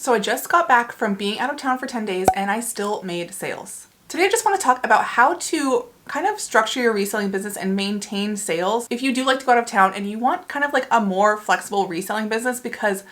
So I just got back from being out of town for 10 days and I still made sales. Today I just want to talk about how to kind of structure your reselling business and maintain sales if you do like to go out of town and you want kind of like a more flexible reselling business, because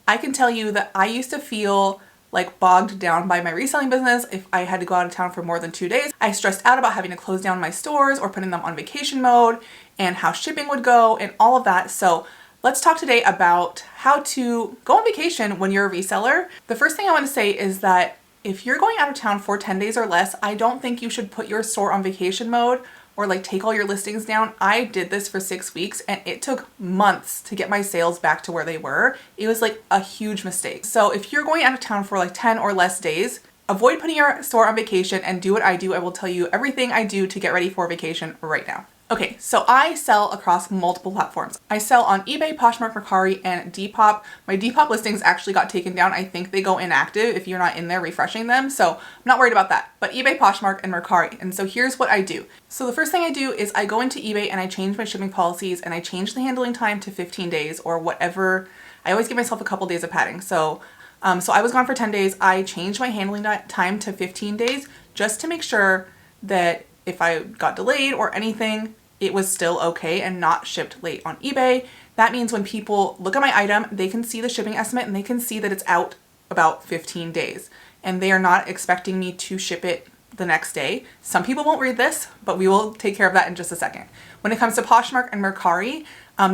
I can tell you that I used to feel like bogged down by my reselling business if I had to go out of town for more than 2 days. I stressed out about having to close down my stores or putting them on vacation mode and how shipping would go and all of that. So let's talk today about how to go on vacation when you're a reseller. The first thing I want to say is that if you're going out of town for 10 days or less, I don't think you should put your store on vacation mode or like take all your listings down. I did this for 6 weeks and it took months to get my sales back to where they were. It was like a huge mistake. So if you're going out of town for like 10 or less days, avoid putting your store on vacation and do what I do. I will tell you everything I do to get ready for vacation right now. Okay, so I sell across multiple platforms. I sell on eBay, Poshmark, Mercari, and Depop. My Depop listings actually got taken down. I think they go inactive if you're not in there refreshing them, so I'm not worried about that. But eBay, Poshmark, and Mercari. And so here's what I do. So the first thing I do is I go into eBay and I change my shipping policies and I change the handling time to 15 days or whatever. I always give myself a couple days of padding. So I was gone for 10 days. I changed my handling time to 15 days just to make sure that if I got delayed or anything, it was still okay and not shipped late on eBay. That means when people look at my item, they can see the shipping estimate and they can see that it's out about 15 days. And they are not expecting me to ship it the next day. Some people won't read this, but we will take care of that in just a second. When it comes to Poshmark and Mercari,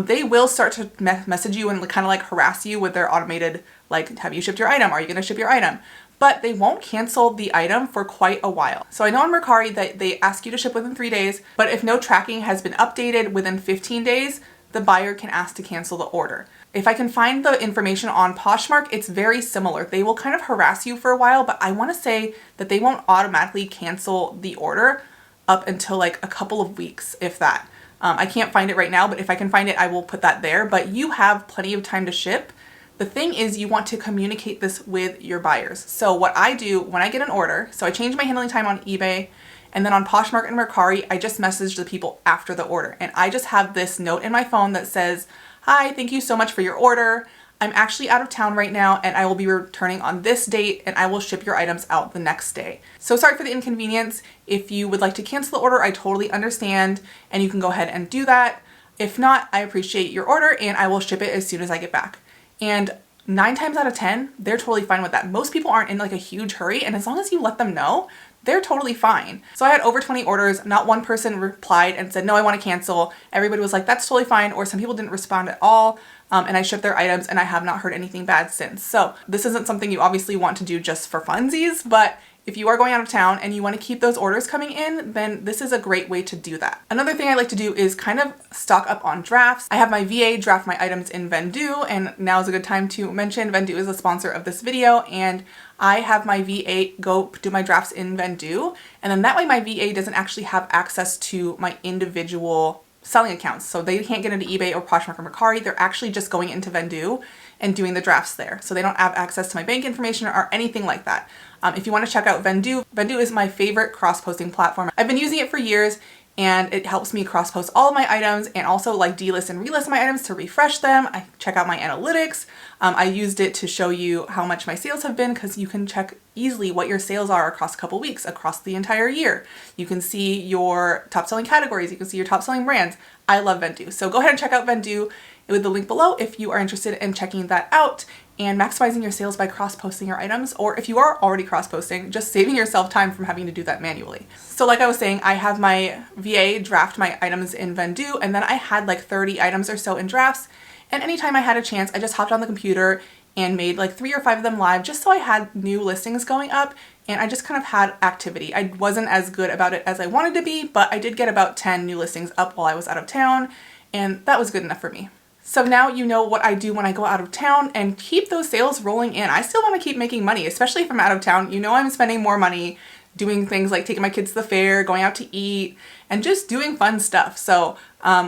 they will start to message you and kind of like harass you with their automated, like, have you shipped your item? Are you gonna ship your item? But they won't cancel the item for quite a while. So I know on Mercari that they ask you to ship within 3 days, but if no tracking has been updated within 15 days, the buyer can ask to cancel the order. If I can find the information on Poshmark, it's very similar. They will kind of harass you for a while, but I want to say that they won't automatically cancel the order up until like a couple of weeks, if that. I can't find it right now, but if I can find it, I will put that there. But you have plenty of time to ship. The thing is, you want to communicate this with your buyers. So what I do when I get an order, so I change my handling time on eBay, and then on Poshmark and Mercari, I just message the people after the order. And I just have this note in my phone that says, "Hi, thank you so much for your order. I'm actually out of town right now and I will be returning on this date and I will ship your items out the next day. So sorry for the inconvenience. If you would like to cancel the order, I totally understand and you can go ahead and do that. If not, I appreciate your order and I will ship it as soon as I get back." And 9 times out of 10, they're totally fine with that. Most people aren't in like a huge hurry, and as long as you let them know, they're totally fine. So I had over 20 orders. Not one person replied and said, "No, I want to cancel." Everybody was like, "That's totally fine," or some people didn't respond at all. And I shipped their items and I have not heard anything bad since. So this isn't something you obviously want to do just for funsies, but if you are going out of town and you want to keep those orders coming in, then this is a great way to do that. Another thing I like to do is kind of stock up on drafts. I have my VA draft my items in Vendoo, and now is a good time to mention Vendoo is a sponsor of this video, and I have my VA go do my drafts in Vendoo, and then that way my VA doesn't actually have access to my individual selling accounts. So they can't get into eBay or Poshmark or Mercari. They're actually just going into Vendoo and doing the drafts there. So they don't have access to my bank information or anything like that. If you want to check out Vendoo, Vendoo is my favorite cross-posting platform. I've been using it for years and it helps me cross-post all of my items and also like delist and relist my items to refresh them. I check out my analytics. I used it to show you how much my sales have been, because you can check easily what your sales are across a couple weeks, across the entire year. You can see your top selling categories. You can see your top selling brands. I love Vendoo. So go ahead and check out Vendoo with the link below if you are interested in checking that out and maximizing your sales by cross-posting your items, or if you are already cross-posting, just saving yourself time from having to do that manually. So like I was saying, I have my VA draft my items in Vendoo, and then I had like 30 items or so in drafts, and anytime I had a chance, I just hopped on the computer and made like 3 or 5 of them live just so I had new listings going up, and I just kind of had activity. I wasn't as good about it as I wanted to be, but I did get about 10 new listings up while I was out of town, and that was good enough for me. So now you know what I do when I go out of town, and keep those sales rolling in. I still want to keep making money, especially if I'm out of town. You know, I'm spending more money doing things like taking my kids to the fair, going out to eat, and just doing fun stuff. So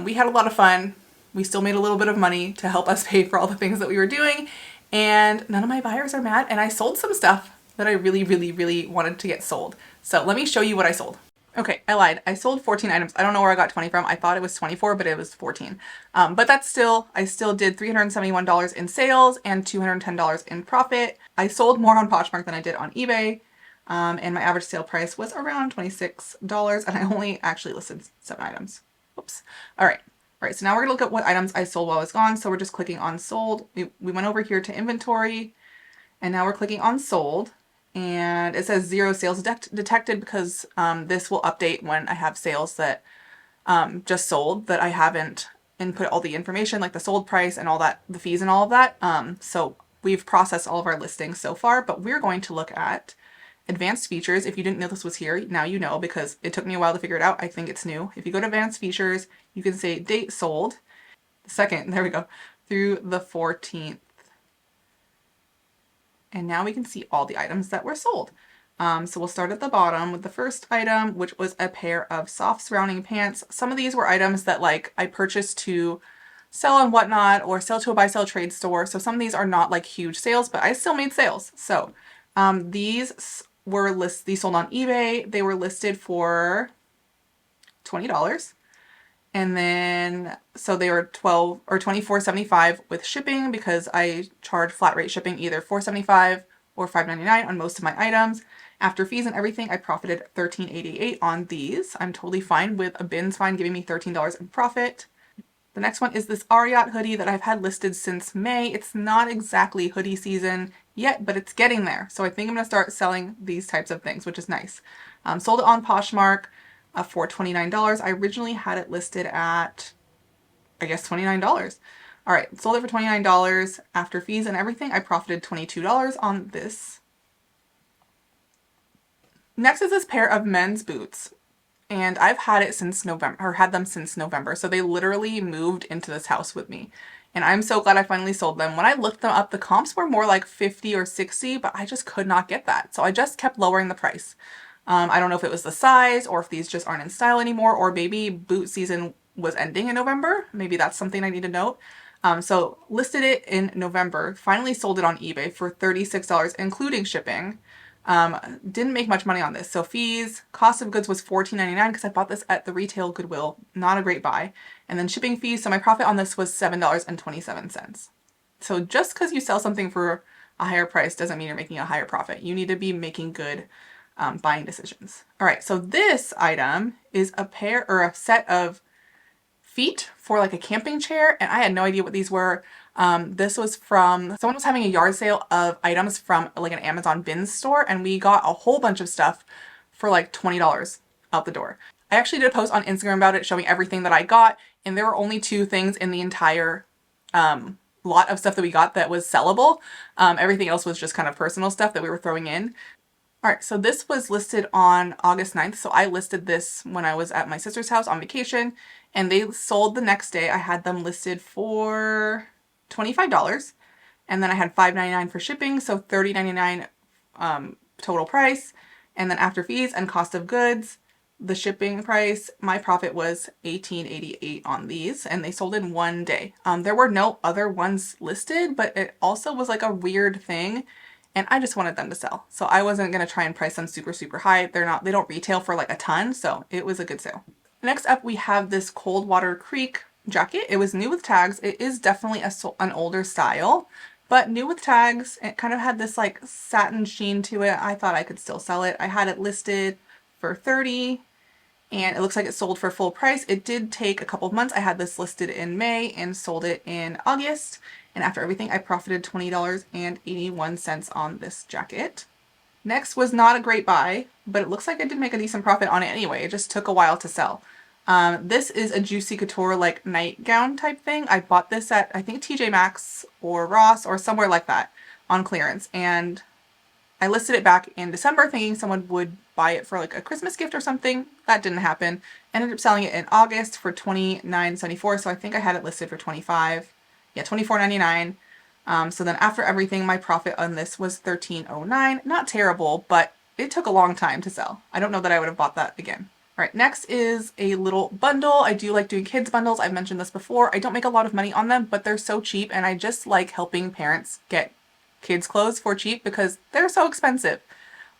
we had a lot of fun. We still made a little bit of money to help us pay for all the things that we were doing, and none of my buyers are mad, and I sold some stuff that I really, really, really wanted to get sold. So let me show you what I sold. Okay, I lied. I sold 14 items. I don't know where I got 20 from. I thought it was 24, but it was 14. But that's still, I still did $371 in sales and $210 in profit. I sold more on Poshmark than I did on eBay. And my average sale price was around $26, and I only actually listed 7 items. Oops. All right. All right, so now we're gonna look at what items I sold while I was gone. So we're just clicking on sold. We went over here to inventory, and now we're clicking on sold. And it says 0 sales detected because this will update when I have sales that just sold that I haven't input all the information, like the sold price and all that, the fees and all of that. So we've processed all of our listings so far, but we're going to look at advanced features. If you didn't know this was here, now you know, because it took me a while to figure it out. I think it's new. If you go to advanced features, you can say date sold. The second, there we go, through the 14th. And now we can see all the items that were sold. So we'll start at the bottom with the first item, which was a pair of soft surrounding pants. Some of these were items that like I purchased to sell and whatnot, or sell to a buy sell trade store. So some of these are not like huge sales, but I still made sales. So these sold on eBay. They were listed for $20. And then, so they were $12 or $24.75 with shipping, because I charge flat rate shipping, either $4.75 or $5.99 on most of my items. After fees and everything, I profited $13.88 on these. I'm totally fine with a bin's fine giving me $13 in profit. The next one is this Ariat hoodie that I've had listed since May. It's not exactly hoodie season yet, but it's getting there. So I think I'm going to start selling these types of things, which is nice. Sold it on Poshmark for $29. I originally had it listed at, I guess, $29. All right, sold it for $29. After fees and everything, I profited $22 on this. Next is this pair of men's boots. And I've had it since November, or had them since November. So they literally moved into this house with me. And I'm so glad I finally sold them. When I looked them up, the comps were more like 50 or 60, but I just could not get that. So I just kept lowering the price. I don't know if it was the size, or if these just aren't in style anymore, or maybe boot season was ending in November. Maybe that's something I need to note. So listed it in November, finally sold it on eBay for $36, including shipping. Didn't make much money on this. So fees, cost of goods was $14.99 because I bought this at the retail Goodwill. Not a great buy. And then shipping fees. So my profit on this was $7.27. So just because you sell something for a higher price doesn't mean you're making a higher profit. You need to be making good buying decisions. All right. So this item is a pair or a set of feet for like a camping chair. And I had no idea what these were. This was from, someone was having a yard sale of items from like an Amazon bins store, and we got a whole bunch of stuff for like $20 out the door. I actually did a post on Instagram about it showing everything that I got, and there were only 2 things in the entire lot of stuff that we got that was sellable. Everything else was just kind of personal stuff that we were throwing in. All right, so this was listed on August 9th. So I listed this when I was at my sister's house on vacation, and they sold the next day. I had them listed for $25, and then I had $5.99 for shipping, so $30.99 total price. And then after fees and cost of goods, the shipping price, my profit was $18.88 on these, and they sold in one day. There were no other ones listed, but it also was like a weird thing, and I just wanted them to sell. So I wasn't going to try and price them super, super high. They don't retail for like a ton, so it was a good sale. Next up, we have this Coldwater Creek jacket. It was new with tags. It is definitely an older style, but new with tags. It kind of had this like satin sheen to it. I thought I could still sell it. I had it listed for $30, and it looks like it sold for full price. It did take a couple of months. I had this listed in May and sold it in August. And after everything, I profited $20.81 on this jacket. Next was not a great buy, but it looks like I did make a decent profit on it anyway. It just took a while to sell. This is a Juicy Couture like nightgown type thing. I bought this at, I think, TJ Maxx or Ross or somewhere like that on clearance. And I listed it back in December thinking someone would buy it for like a Christmas gift or something. That didn't happen. Ended up selling it in August for $29.74. So I think I had it listed for $25. Yeah, $24.99. So then after everything, my profit on this was $13.09. Not terrible, but it took a long time to sell. I don't know that I would have bought that again. All right, next is a little bundle. I do like doing kids bundles. I've mentioned this before. I don't make a lot of money on them, but they're so cheap, and I just like helping parents get kids clothes for cheap because they're so expensive.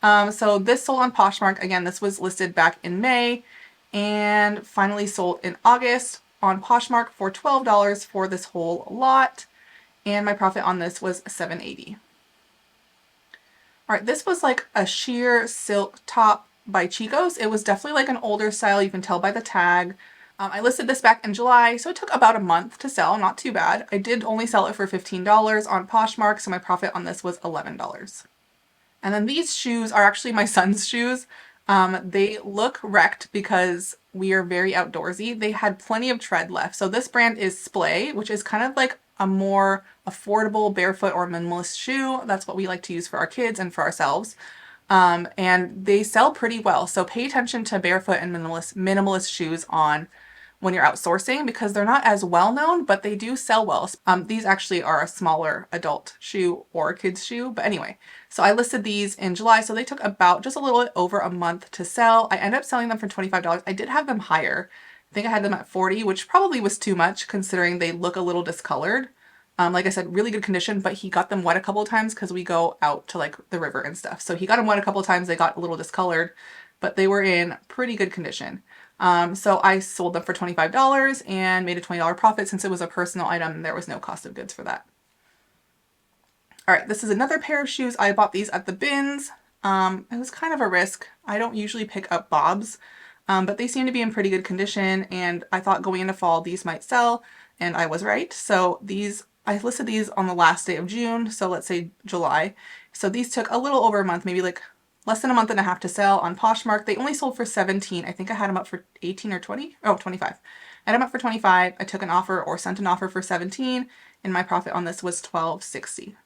So this sold on Poshmark. Again, this was listed back in May and finally sold in August on Poshmark for $12 for this whole lot. And my profit on this was $7.80. All right, this was like a sheer silk top by Chico's. It was definitely like an older style. You can tell by the tag. I listed this back in July, so it took about a month to sell. Not too bad. I did only sell it for $15 on Poshmark, so my profit on this was $11. And then these shoes are actually my son's shoes. They look wrecked because we are very outdoorsy. They had plenty of tread left. So this brand is Splay, which is kind of like a more affordable barefoot or minimalist shoe. That's what we like to use for our kids and for ourselves. And they sell pretty well. So pay attention to barefoot and minimalist shoes on when you're outsourcing because they're not as well known, but they do sell well. These actually are a smaller adult shoe or a kid's shoe. But anyway, so I listed these in July. So they took about just a little bit over a month to sell. I ended up selling them for $25. I did have them higher. I think I had them at 40, which probably was too much considering they look a little discolored. Like I said, really good condition, but he got them wet a couple of times because we go out to like the river and stuff. So he got them wet a couple of times. They got a little discolored, but they were in pretty good condition. So I sold them for $25 and made a $20 profit since it was a personal item and there was no cost of goods for that. All right, this is another pair of shoes. I bought these at the bins. It was kind of a risk. I don't usually pick up Bobs, but they seem to be in pretty good condition and I thought going into fall these might sell and I was right. So I listed these on the last day of June, so let's say July. So these took a little over a month, maybe like less than a month and a half to sell on Poshmark. They only sold for 17. I think I had them up for 18 or 20. Oh, 25. I had them up for 25. I took an offer or sent an offer for 17 and my profit on this was $12.60.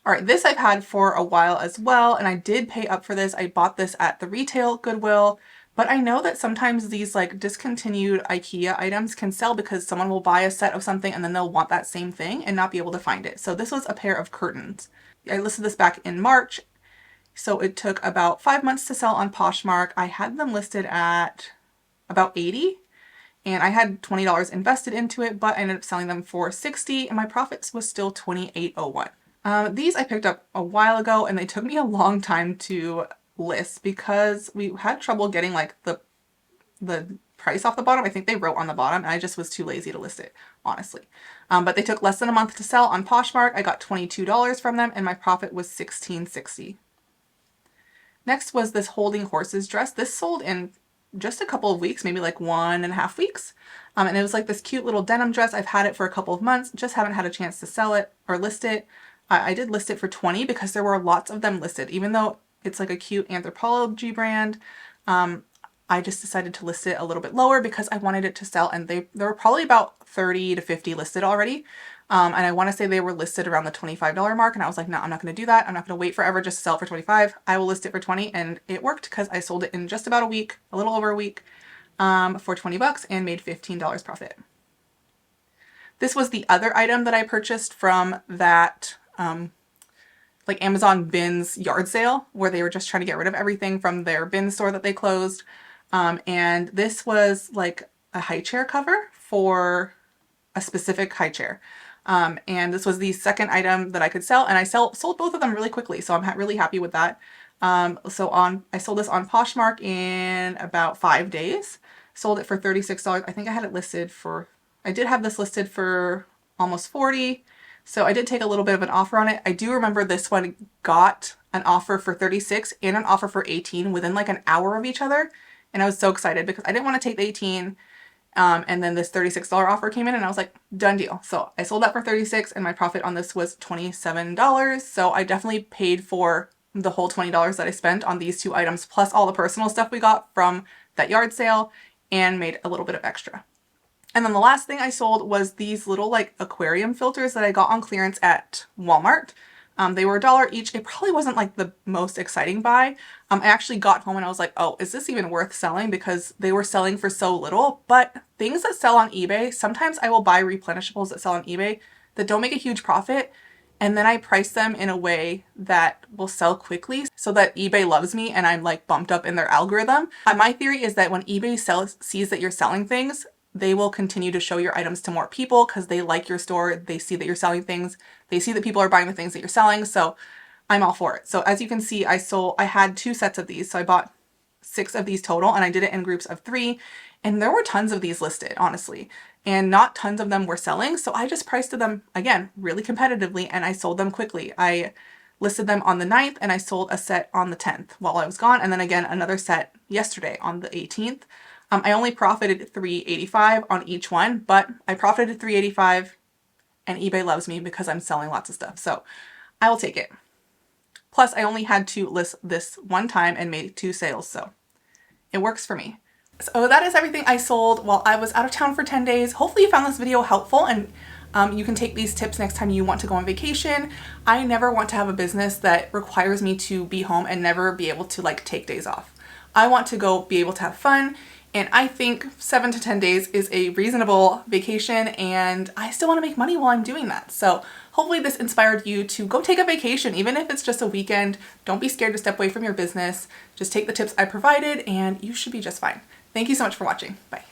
All right, this I've had for a while as well, and I did pay up for this. I bought this at the retail Goodwill, but I know that sometimes these like discontinued IKEA items can sell because someone will buy a set of something and then they'll want that same thing and not be able to find it. So this was a pair of curtains. I listed this back in March, so it took about 5 months to sell on Poshmark. I had them listed at about 80 and I had $20 invested into it, but I ended up selling them for 60 and my profits was still $28.01. These I picked up a while ago and they took me a long time to list because we had trouble getting like the price off the bottom. I think they wrote on the bottom and I just was too lazy to list it, honestly. But they took less than a month to sell on Poshmark. I got $22 from them and my profit was $16.60. Next was this holding horses dress. This sold in just a couple of weeks, maybe like 1.5 weeks. And it was like this cute little denim dress. I've had it for a couple of months, just haven't had a chance to sell it or list it. I did list it for 20 because there were lots of them listed, even though it's like a cute Anthropology brand. I just decided to list it a little bit lower because I wanted it to sell and there were probably about 30 to 50 listed already. And I want to say they were listed around the $25 mark and I was like, no, I'm not going to do that. I'm not going to wait forever just to sell for 25. I will list it for 20 and it worked because I sold it in just about a week, a little over a week, for 20 bucks and made $15 profit. This was the other item that I purchased from that like Amazon bins yard sale where they were just trying to get rid of everything from their bin store that they closed. And this was like a high chair cover for a specific high chair. And this was the second item that I could sell and I sold both of them really quickly. So I'm really happy with that. I sold this on Poshmark in about 5 days, sold it for $36. I think I had it listed for, I did have this listed for almost 40. So I did take a little bit of an offer on it. I do remember this one got an offer for 36 and an offer for 18 within like an hour of each other. And I was so excited because I didn't want to take the 18. And then this $36 offer came in and I was like, done deal. So I sold that for 36 and my profit on this was $27. So I definitely paid for the whole $20 that I spent on these two items, plus all the personal stuff we got from that yard sale and made a little bit of extra. And then the last thing I sold was these little like aquarium filters that I got on clearance at Walmart. They were $1 each. It probably wasn't like the most exciting buy. I actually got home and I was like, oh, is this even worth selling? Because they were selling for so little. But things that sell on eBay, sometimes I will buy replenishables that sell on eBay that don't make a huge profit. And then I price them in a way that will sell quickly so that eBay loves me and I'm like bumped up in their algorithm. My theory is that when eBay sees that you're selling things, they will continue to show your items to more people because they like your store. They see that you're selling things. They see that people are buying the things that you're selling. So I'm all for it. So as you can see, I had 2 sets of these. So I bought 6 of these total, and I did it in groups of 3. And there were tons of these listed, honestly, and not tons of them were selling. So I just priced them, again, really competitively, and I sold them quickly. I listed them on the 9th, and I sold a set on the 10th while I was gone. And then again, another set yesterday on the 18th. I only profited $3.85 on each one, but I profited $3.85, and eBay loves me because I'm selling lots of stuff. So I will take it. Plus, I only had to list this one time and made 2 sales, so it works for me. So that is everything I sold while I was out of town for 10 days. Hopefully you found this video helpful, and you can take these tips next time you want to go on vacation. I never want to have a business that requires me to be home and never be able to like take days off. I want to go be able to have fun, and I think 7 to 10 days is a reasonable vacation, and I still want to make money while I'm doing that. So hopefully this inspired you to go take a vacation, even if it's just a weekend. Don't be scared to step away from your business. Just take the tips I provided and you should be just fine. Thank you so much for watching. Bye.